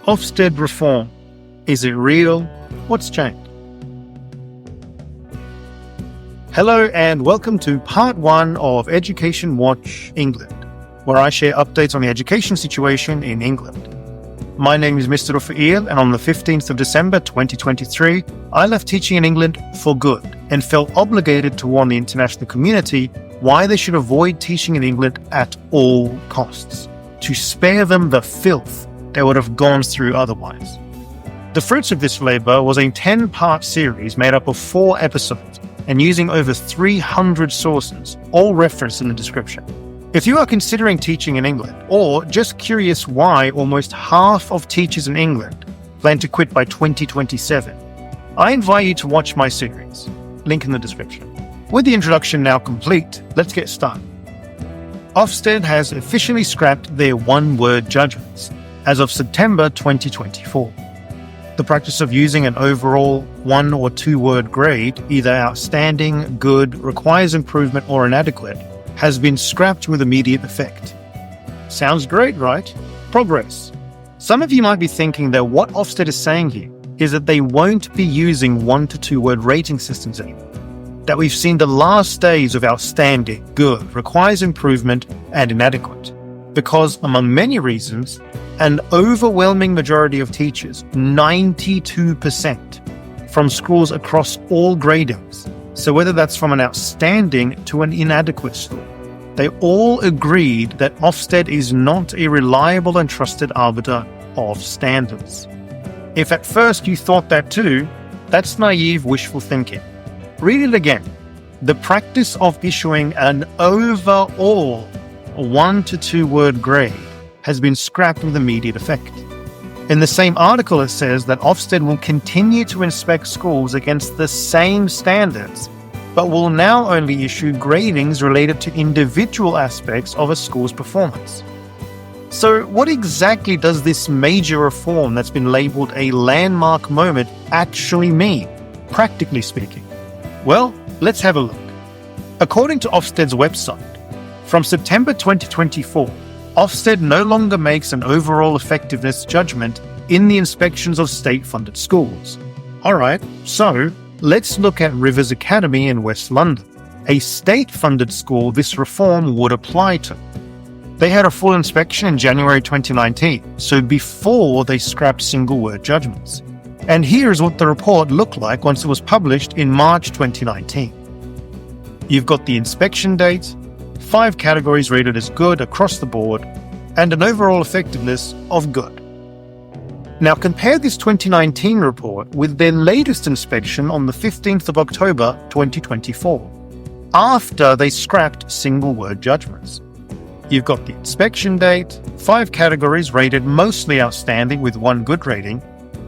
Ofsted reform. Is it real? What's changed? Hello and welcome to part 1 of Education Watch England, where I share updates on the education situation in England. My name is Mr. Rafael, and on the 15th of December 2023, I left teaching in England for good and felt obligated to warn the international community why they should avoid teaching in England at all costs, to spare them the filth they would have gone through otherwise. The fruits of this labour was a 10-part series made up of 4 episodes and using over 300 sources, all referenced in the description. If you are considering teaching in England, or just curious why almost half of teachers in England plan to quit by 2027, I invite you to watch my series, link in the description. With the introduction now complete, let's get started. Ofsted has officially scrapped their one-word judgments as of September 2024. The practice of using an overall 1 or 2-word grade, either outstanding, good, requires improvement, or inadequate, has been scrapped with immediate effect. Sounds great, right? Progress. Some of you might be thinking that what Ofsted is saying here is that they won't be using 1 to 2-word rating systems anymore. That we've seen the last days of outstanding, good, requires improvement, and inadequate. Because, among many reasons, an overwhelming majority of teachers, 92%, from schools across all gradings, so whether that's from an outstanding to an inadequate school, they all agreed that Ofsted is not a reliable and trusted arbiter of standards. If at first you thought that too, that's naive wishful thinking. Read it again. The practice of issuing an overall 1 to 2-word grade has been scrapped with immediate effect. In the same article, it says that Ofsted will continue to inspect schools against the same standards, but will now only issue gradings related to individual aspects of a school's performance. So what exactly does this major reform that's been labelled a landmark moment actually mean, practically speaking? Well, let's have a look. According to Ofsted's website, from September 2024, Ofsted no longer makes an overall effectiveness judgment in the inspections of state-funded schools. Alright, so let's look at Rivers Academy in West London, a state-funded school this reform would apply to. They had a full inspection in January 2019, so before they scrapped single-word judgments. And here's what the report looked like once it was published in March 2019. You've got the inspection date, 5 categories rated as good across the board, and an overall effectiveness of good. Now compare this 2019 report with their latest inspection on the 15th of October 2024, after they scrapped single-word judgments. You've got the inspection date, 5 categories rated mostly outstanding with 1 good rating,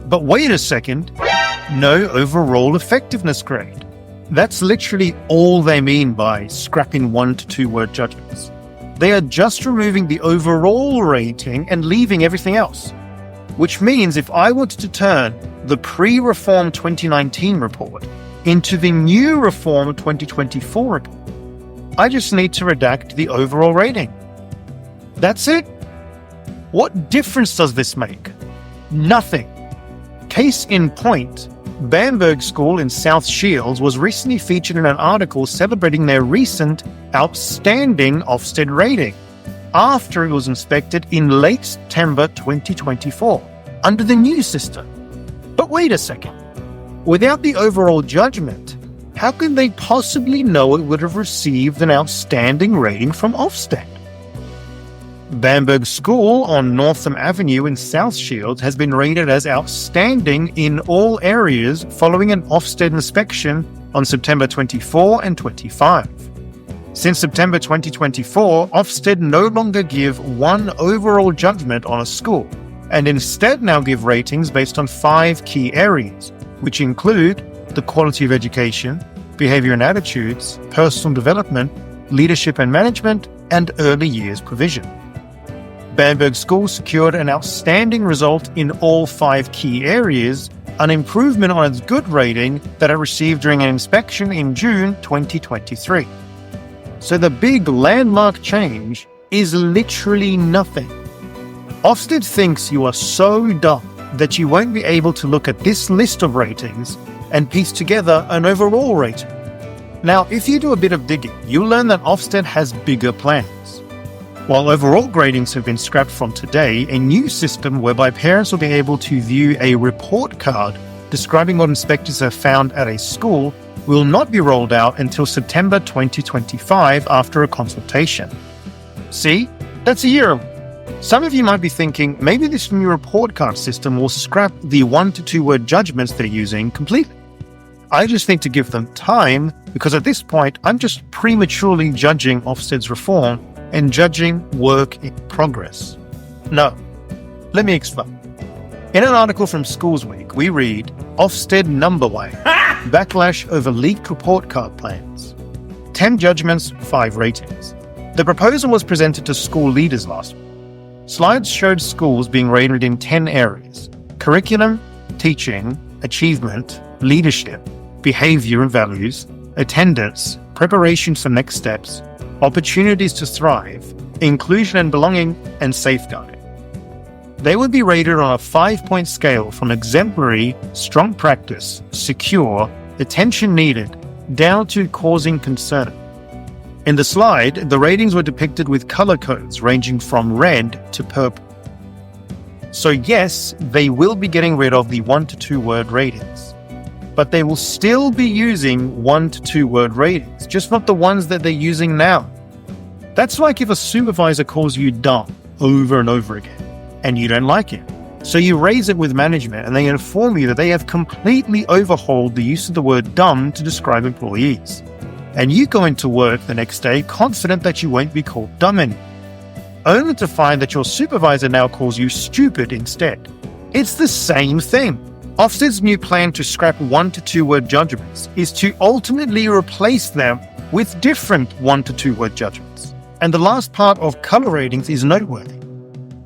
but wait a second, no overall effectiveness grade. That's literally all they mean by scrapping 1 to 2-word judgments. They are just removing the overall rating and leaving everything else. Which means if I wanted to turn the pre-reform 2019 report into the new reform 2024 report, I just need to redact the overall rating. That's it. What difference does this make? Nothing. Case in point, Bamberg School in South Shields was recently featured in an article celebrating their recent outstanding Ofsted rating after it was inspected in late September 2024 under the new system. But wait a second. Without the overall judgment, how could they possibly know it would have received an outstanding rating from Ofsted? Bamberg School on Northam Avenue in South Shields has been rated as outstanding in all areas following an Ofsted inspection on September 24 and 25. Since September 2024, Ofsted no longer give 1 overall judgment on a school, and instead now give ratings based on 5 key areas, which include the quality of education, behaviour and attitudes, personal development, leadership and management, and early years provision. Bamberg School secured an outstanding result in all 5 key areas, an improvement on its good rating that it received during an inspection in June 2023. So the big landmark change is literally nothing. Ofsted thinks you are so dumb that you won't be able to look at this list of ratings and piece together an overall rating. Now, if you do a bit of digging, you'll learn that Ofsted has bigger plans. While overall gradings have been scrapped from today, a new system whereby parents will be able to view a report card describing what inspectors have found at a school will not be rolled out until September 2025 after a consultation. See, that's a year away. Some of you might be thinking maybe this new report card system will scrap the 1 to 2 word judgments they're using completely. I just need to give them time because at this point I'm just prematurely judging Ofsted's reform and judging work in progress. No, let me explain. In an article from Schools Week, we read Ofsted number wave, backlash over leaked report card plans. 10 judgments, 5 ratings. The proposal was presented to school leaders last week. Slides showed schools being rated in 10 areas: curriculum, teaching, achievement, leadership, behavior and values, attendance, preparation for next steps, opportunities to thrive, inclusion and belonging, and safeguarding. They would be rated on a 5-point scale from exemplary, strong practice, secure, attention needed, down to causing concern. In the slide, the ratings were depicted with color codes ranging from red to purple. So yes, they will be getting rid of the 1 to 2 word ratings, but they will still be using 1 to 2 word ratings, just not the ones that they're using now. That's like if a supervisor calls you dumb over and over again, and you don't like it. So you raise it with management and they inform you that they have completely overhauled the use of the word dumb to describe employees. And you go into work the next day confident that you won't be called dumb anymore, only to find that your supervisor now calls you stupid instead. It's the same thing. Ofsted's new plan to scrap 1 to 2 word judgments is to ultimately replace them with different 1 to 2 word judgments. And the last part of colour ratings is noteworthy.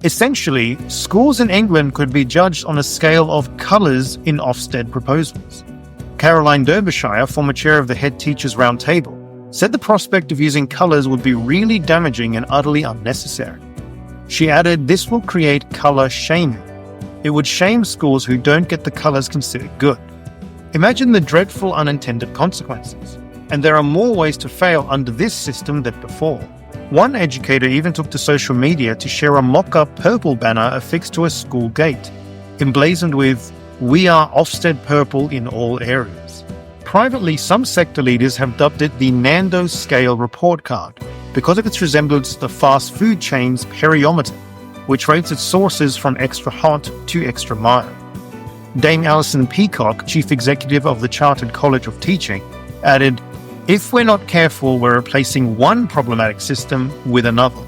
Essentially, schools in England could be judged on a scale of colours in Ofsted proposals. Caroline Derbyshire, former chair of the Head Teachers Roundtable, said the prospect of using colours would be really damaging and utterly unnecessary. She added, this will create colour shaming. It would shame schools who don't get the colours considered good. Imagine the dreadful unintended consequences. And there are more ways to fail under this system than before. One educator even took to social media to share a mock-up purple banner affixed to a school gate, emblazoned with, "We are Ofsted Purple in all areas." Privately, some sector leaders have dubbed it the Nando's scale report card because of its resemblance to the fast food chain's periometer, which rates its sources from extra hot to extra mild. Dame Alison Peacock, chief executive of the Chartered College of Teaching, added, "If we're not careful, we're replacing one problematic system with another."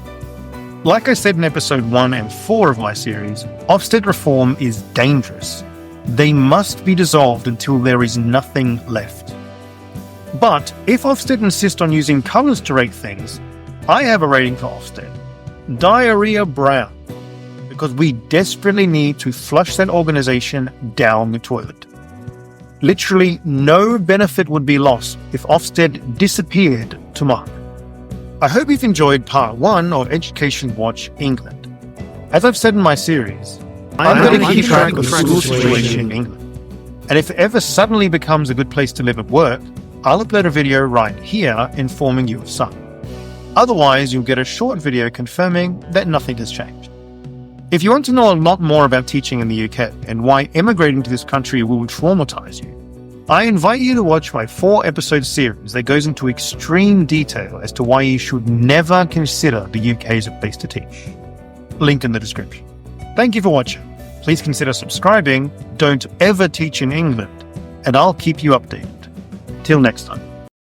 Like I said in episode 1 and 4 of my series, Ofsted reform is dangerous. They must be dissolved until there is nothing left. But if Ofsted insist on using colours to rate things, I have a rating for Ofsted. Diarrhea brown. Because we desperately need to flush that organisation down the toilet. Literally no benefit would be lost if Ofsted disappeared tomorrow. I hope you've enjoyed part 1 of Education Watch England. As I've said in my series, I'm going to keep track of the school situation in England. And if it ever suddenly becomes a good place to live and work, I'll upload a video right here informing you of some. Otherwise, you'll get a short video confirming that nothing has changed. If you want to know a lot more about teaching in the UK and why immigrating to this country will traumatize you, I invite you to watch my 4-episode series that goes into extreme detail as to why you should never consider the UK as a place to teach. Link in the description. Thank you for watching. Please consider subscribing, don't ever teach in England, and I'll keep you updated. Till next time.